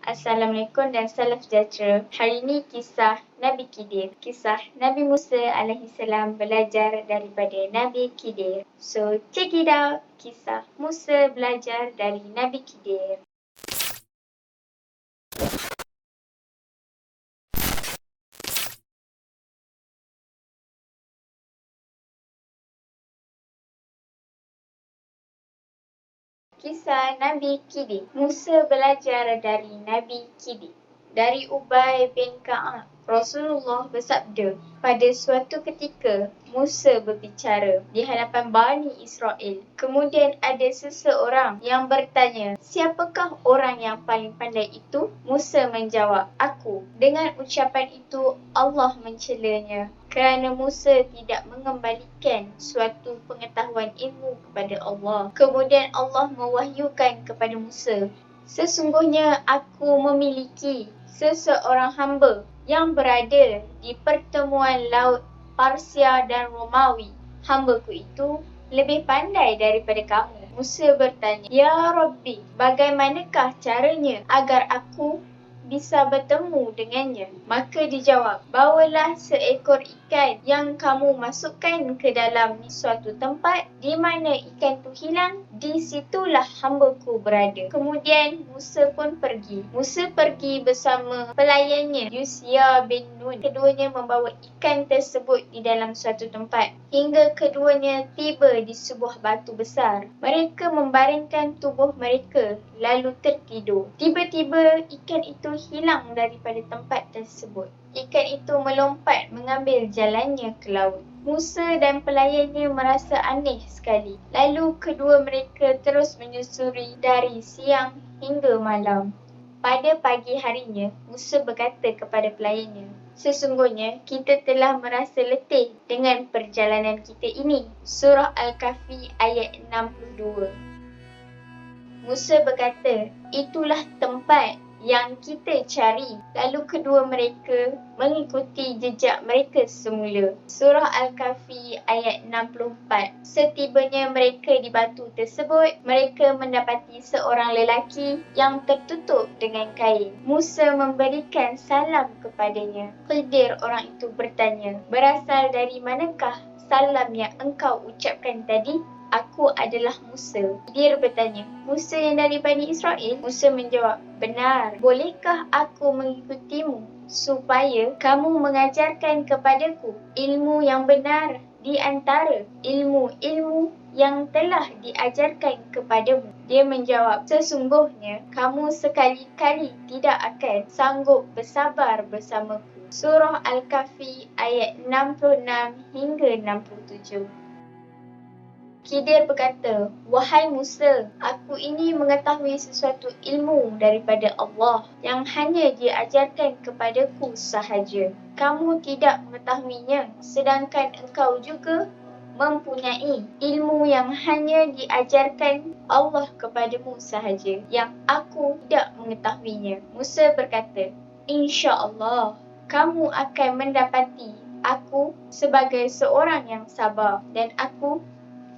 Assalamualaikum dan salam sejahtera. Hari ini kisah Nabi Khidir. Kisah Nabi Musa alaihissalam belajar daripada Nabi Khidir. So, check it out. Kisah Musa belajar dari Nabi Khidir. Kisah Nabi Khidir. Musa belajar dari Nabi Khidir. Dari Ubay bin Ka'ab, Rasulullah bersabda, pada suatu ketika Musa berbicara di hadapan Bani Israel. Kemudian ada seseorang yang bertanya, siapakah orang yang paling pandai itu? Musa menjawab, aku. Dengan ucapan itu Allah mencelanya kerana Musa tidak mengembalikan suatu pengetahuan ilmu kepada Allah. Kemudian Allah mewahyukan kepada Musa, sesungguhnya aku memiliki seseorang hamba yang berada di pertemuan laut Parsia dan Romawi. Hambaku itu lebih pandai daripada kamu. Musa bertanya, Ya Rabbi, bagaimanakah caranya agar aku bisa bertemu dengannya? Maka dijawab, bawalah seekor ikan yang kamu masukkan ke dalam suatu tempat di mana ikan itu hilang, di situlah hambaku berada. Kemudian Musa pun pergi. Musa pergi bersama pelayannya Yusya bin Nun. Keduanya membawa ikan tersebut di dalam suatu tempat hingga keduanya tiba di sebuah batu besar. Mereka membaringkan tubuh mereka lalu tertidur. Tiba-tiba ikan itu hilang daripada tempat tersebut. Ikan itu melompat mengambil jalannya ke laut. Musa dan pelayannya merasa aneh sekali. Lalu kedua mereka terus menyusuri dari siang hingga malam. Pada pagi harinya, Musa berkata kepada pelayannya, sesungguhnya kita telah merasa letih dengan perjalanan kita ini. Surah Al-Kahfi ayat 62. Musa berkata, itulah tempat yang kita cari. Lalu kedua mereka mengikuti jejak mereka semula. Surah Al-Kahfi ayat 64. Setibanya mereka di batu tersebut, mereka mendapati seorang lelaki yang tertutup dengan kain. Musa memberikan salam kepadanya. Khidir orang itu bertanya, berasal dari manakah salam yang engkau ucapkan tadi? Aku adalah Musa. Dia bertanya, Musa yang dari Bani Israel? Musa menjawab, benar. Bolehkah aku mengikutimu supaya kamu mengajarkan kepadaku ilmu yang benar di antara ilmu-ilmu yang telah diajarkan kepadamu? Dia menjawab, sesungguhnya kamu sekali-kali tidak akan sanggup bersabar bersamaku. Surah Al-Kahfi ayat 66 hingga 67. Khidir berkata, wahai Musa, aku ini mengetahui sesuatu ilmu daripada Allah yang hanya diajarkan kepadaku sahaja. Kamu tidak mengetahuinya, sedangkan engkau juga mempunyai ilmu yang hanya diajarkan Allah kepadamu sahaja, yang aku tidak mengetahuinya. Musa berkata, insya-Allah, kamu akan mendapati aku sebagai seorang yang sabar dan aku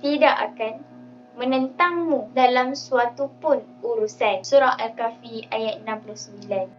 tidak akan menentangmu dalam suatu pun urusan. Surah Al-Kahfi ayat 69.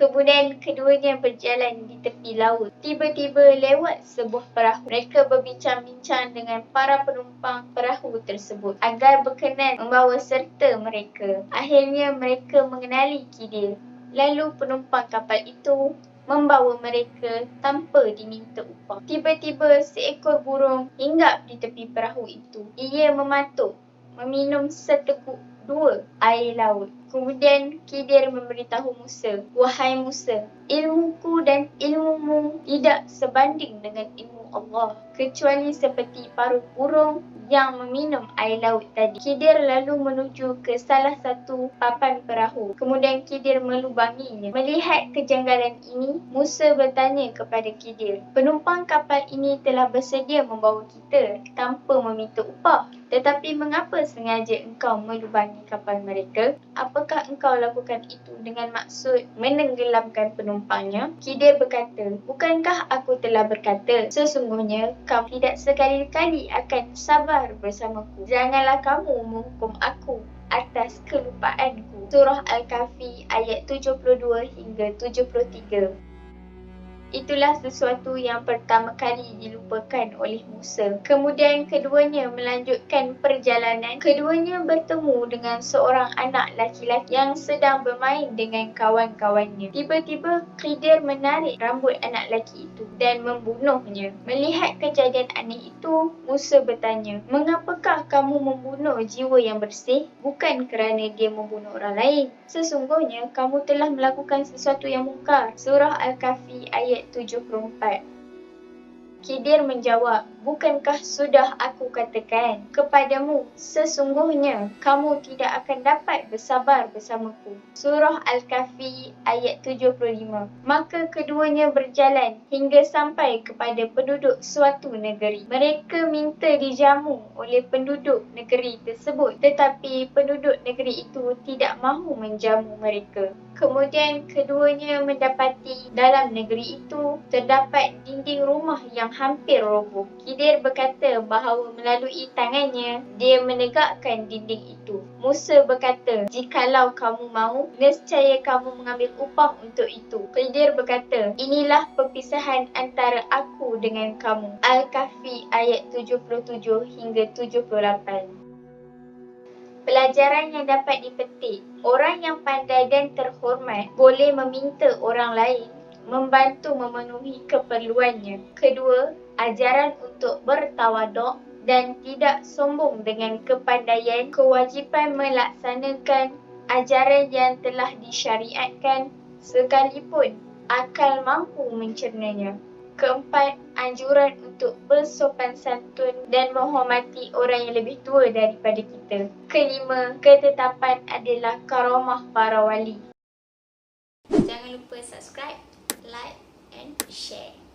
Kemudian keduanya berjalan di tepi laut. Tiba-tiba lewat sebuah perahu. Mereka berbincang-bincang dengan para penumpang perahu tersebut agar berkenan membawa serta mereka. Akhirnya mereka mengenali Khidir. Lalu penumpang kapal itu membawa mereka tanpa diminta upah. Tiba-tiba seekor burung hinggap di tepi perahu itu. Ia mematuk, meminum seteguk dua air laut. Kemudian Khidir memberitahu Musa, wahai Musa, ilmuku dan ilmumu tidak sebanding dengan ilmu Allah, kecuali seperti paruh burung yang meminum air laut tadi. Khidir lalu menuju ke salah satu papan perahu. Kemudian Khidir melubanginya. Melihat kejanggalan ini, Musa bertanya kepada Khidir, penumpang kapal ini telah bersedia membawa kita tanpa meminta upah. Tetapi mengapa sengaja engkau melubangi kapal mereka? Apakah engkau lakukan itu dengan maksud menenggelamkan penumpangnya? Khidir berkata, bukankah aku telah berkata, sesungguhnya kamu tidak sekali-kali akan sabar bersamaku. Janganlah kamu menghukum aku atas kelupaanku. Surah Al-Kahfi ayat 72 hingga 73. Itulah sesuatu yang pertama kali dilupakan oleh Musa. Kemudian keduanya melanjutkan perjalanan. Keduanya bertemu dengan seorang anak laki-laki yang sedang bermain dengan kawan-kawannya. Tiba-tiba Khidir menarik rambut anak lelaki itu dan membunuhnya. Melihat kejadian aneh itu, Musa bertanya, "Mengapakah kamu membunuh jiwa yang bersih? Bukan kerana dia membunuh orang lain. Sesungguhnya kamu telah melakukan sesuatu yang mungkar." Surah Al-Kahfi ayat 74. Khidir menjawab, "Bukankah sudah aku katakan kepadamu, sesungguhnya kamu tidak akan dapat bersabar bersamaku." Surah Al-Kahfi ayat 75. Maka keduanya berjalan hingga sampai kepada penduduk suatu negeri. Mereka minta dijamu oleh penduduk negeri tersebut, tetapi penduduk negeri itu tidak mahu menjamu mereka. Kemudian keduanya mendapati dalam negeri itu terdapat dinding rumah yang hampir roboh. Khidir berkata bahawa melalui tangannya dia menegakkan dinding itu. Musa berkata, "Jikalau kamu mahu, nescaya kamu mengambil upah untuk itu." Khidir berkata, "Inilah perpisahan antara aku dengan kamu." Al-Kahfi ayat 77 hingga 78. Pelajaran yang dapat dipetik, orang yang pandai dan terhormat boleh meminta orang lain membantu memenuhi keperluannya. Kedua, ajaran untuk bertawaduk dan tidak sombong dengan kepandaian, kewajipan melaksanakan ajaran yang telah disyariatkan sekalipun akal mampu mencernanya. Keempat, anjuran untuk bersopan santun dan menghormati orang yang lebih tua daripada kita. Kelima, ketetapan adalah karamah para wali. Jangan lupa subscribe, like and share.